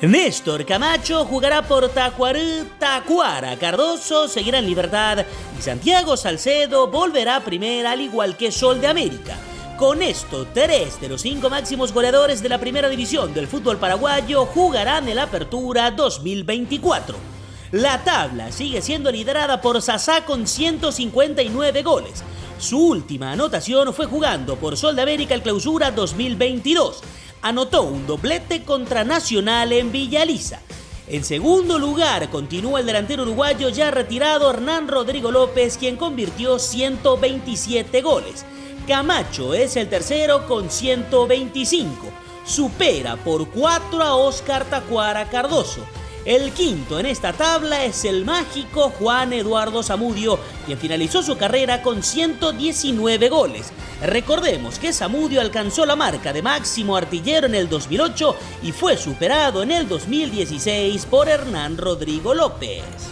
Néstor Camacho jugará por Tacuarembó, Tacuara Cardoso seguirá en Libertad y Santiago Salcedo volverá a Primera al igual que Sol de América. Con esto, 3 de los 5 máximos goleadores de la primera división del fútbol paraguayo jugarán en la Apertura 2024. La tabla sigue siendo liderada por Sasá con 159 goles. Su última anotación fue jugando por Sol de América el Clausura 2022. Anotó un doblete contra Nacional en Villa Elisa. En segundo lugar continúa el delantero uruguayo ya retirado Hernán Rodrigo López, quien convirtió 127 goles. Camacho es el tercero con 125. Supera por 4 a Óscar Tacuara Cardoso. El quinto en esta tabla es el mágico Juan Eduardo Zamudio, quien finalizó su carrera con 119 goles. Recordemos que Zamudio alcanzó la marca de máximo artillero en el 2008 y fue superado en el 2016 por Hernán Rodrigo López.